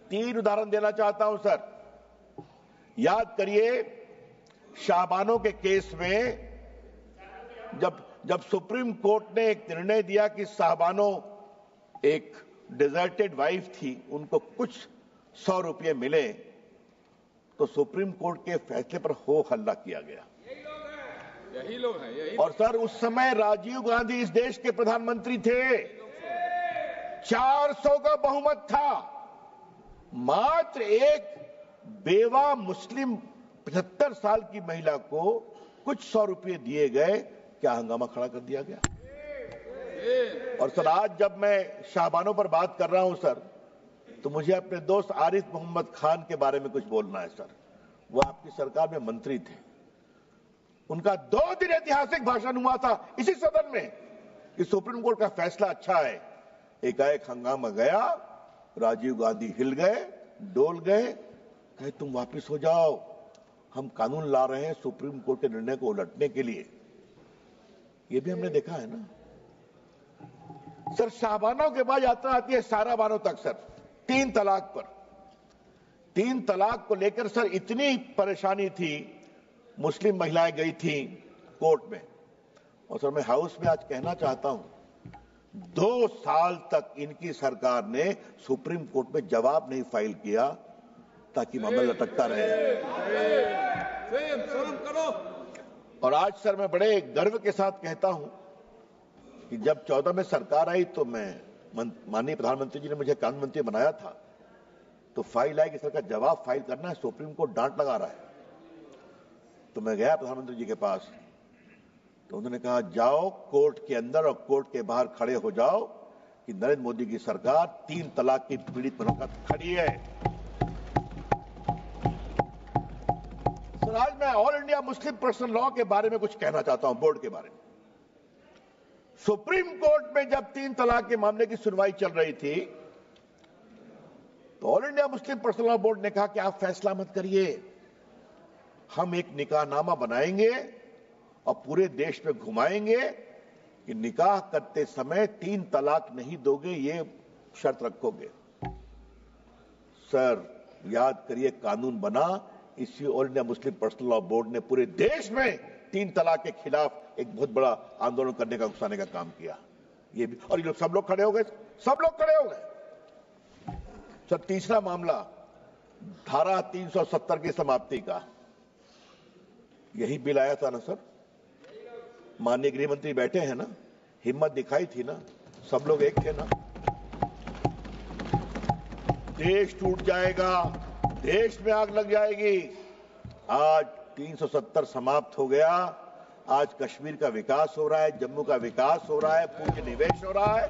3 उदाहरण देना चाहता हूं सर। याद करिए, शाहबानो के केस में जब सुप्रीम कोर्ट ने एक निर्णय दिया कि शाहबानो एक डिजर्टेड वाइफ थी, उनको कुछ 100 रुपये मिले, तो सुप्रीम कोर्ट के फैसले पर हो हल्ला किया गया। यही लोग हैं। और सर, उस समय राजीव गांधी इस देश के प्रधानमंत्री थे, 400 का बहुमत था, मात्र एक बेवा मुस्लिम 75 साल की महिला को कुछ 100 रुपये दिए गए, क्या हंगामा खड़ा कर दिया गया। और सर, आज जब मैं शाहबानो पर बात कर रहा हूं सर, तो मुझे अपने दोस्त आरिफ मोहम्मद खान के बारे में कुछ बोलना है सर। वो आपकी सरकार में मंत्री थे, उनका 2 दिन ऐतिहासिक भाषण हुआ था इसी सदन में कि सुप्रीम कोर्ट का फैसला अच्छा है। एकाएक हंगामा गया, राजीव गांधी हिल गए, डोल गए, कहे तुम वापिस हो जाओ, हम कानून ला रहे हैं सुप्रीम कोर्ट के निर्णय को उलटने के लिए। ये भी हमने देखा है ना सर। शाहबानो के बाद यात्रा आती है सारा बानो तक सर, 3 तलाक पर। 3 तलाक को लेकर सर इतनी परेशानी थी, मुस्लिम महिलाएं गई थी कोर्ट में। और सर, मैं हाउस में आज कहना चाहता हूं, 2 साल तक इनकी सरकार ने सुप्रीम कोर्ट में जवाब नहीं फाइल किया, ताकि मामला लटकता रहे। और आज सर, मैं बड़े गर्व के साथ कहता हूं कि जब 14 में सरकार आई, तो माननीय प्रधानमंत्री जी ने मुझे कानून मंत्री बनाया था, तो फाइल आई कि सर का जवाब फाइल करना है, सुप्रीम कोर्ट डांट लगा रहा है। तो मैं गया प्रधानमंत्री जी के पास, तो उन्होंने कहा जाओ कोर्ट के अंदर और कोर्ट के बाहर खड़े हो जाओ कि नरेंद्र मोदी की सरकार 3 तलाक की पीड़ित बनकर खड़ी है। सर, आज मैं all India Muslim personal law के बारे में कुछ कहना चाहता हूं, बोर्ड के बारे में। सुप्रीम कोर्ट में जब 3 तलाक के मामले की सुनवाई चल रही थी, तो all India Muslim personal law board ने कहा कि आप फैसला मत करिए, हम एक निकाहनामा बनाएंगे और पूरे देश में घुमाएंगे कि निकाह करते समय 3 तलाक नहीं दोगे, ये शर्त रखोगे। सर, याद करिए, कानून बना, इसी all India Muslim personal law board ने पूरे देश में 3 तलाक के खिलाफ एक बहुत बड़ा आंदोलन करने का, उकसाने का काम किया। ये भी, और ये लोग सब लोग खड़े हो गए, सब लोग खड़े हो गए। सर, तीसरा मामला, धारा 370 की समाप्ति का, यही बिल आया था ना सर। माननीय गृह मंत्री बैठे हैं ना, हिम्मत दिखाई थी ना, सब लोग एक थे ना। देश टूट जाएगा, देश में आग लग जाएगी। आज 370 समाप्त हो गया। आज कश्मीर का विकास हो रहा है, जम्मू का विकास हो रहा है, पूंजी निवेश हो रहा है।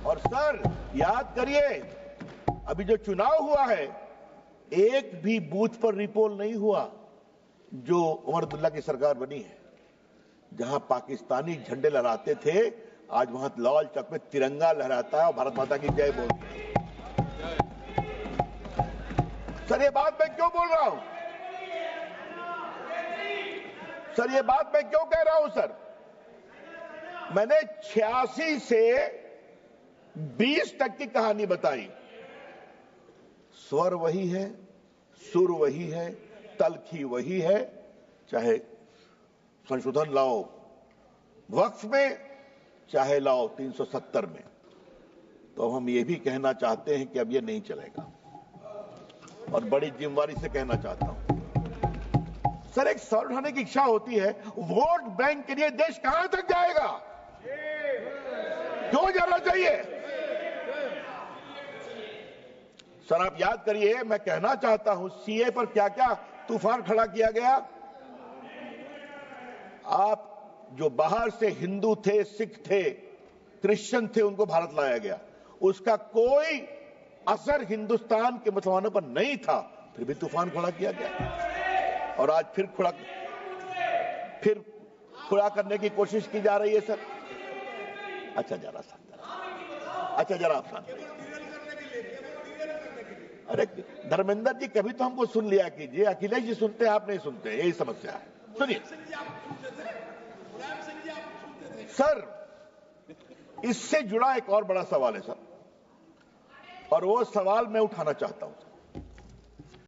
और सर, याद करिए, अभी जो चुनाव हुआ है, एक भी बूथ पर रिपोल नहीं हुआ। जो उमर अब्दुल्ला की सरकार बनी है, जहां पाकिस्तानी झंडे लहराते थे, आज वहां लाल चौक में तिरंगा लहराता है और भारत माता की जय बोलते हैं। सर, ये बात मैं क्यों बोल रहा हूं? सर, ये बात मैं क्यों कह रहा हूं सर? मैंने 86 से 20 तक की कहानी बताई। स्वर वही है, सुर वही है, तलखी वही है, चाहे संशोधन लाओ वक्फ में, चाहे लाओ 370 में। तो हम ये भी कहना चाहते हैं कि अब ये नहीं चलेगा, और बड़ी जिम्मेवारी से कहना चाहता हूं सर, एक सवाल उठाने की इच्छा होती है, वोट बैंक के लिए देश कहां तक जाएगा? क्यों जाना चाहिए? सर, आप याद करिए, मैं कहना चाहता हूं, सीए पर क्या क्या तूफान खड़ा किया गया। आप जो बाहर से हिंदू थे, सिख थे, क्रिश्चियन थे, उनको भारत लाया गया, उसका कोई असर हिंदुस्तान के मुसलमानों पर नहीं था, फिर भी तूफान खड़ा किया गया। और आज फिर खड़ा करने की कोशिश की जा रही है सर। अच्छा, जरा शांत, अच्छा जरा आप शांत रहिए। अरे धर्मेंद्र जी, कभी तो हमको सुन लिया कीजिए। अखिलेश जी सुनते हैं, आप नहीं सुनते, यही समस्या है। सुनिए सर, इससे जुड़ा एक और बड़ा सवाल है सर। और वो सवाल मैं उठाना चाहता हूं।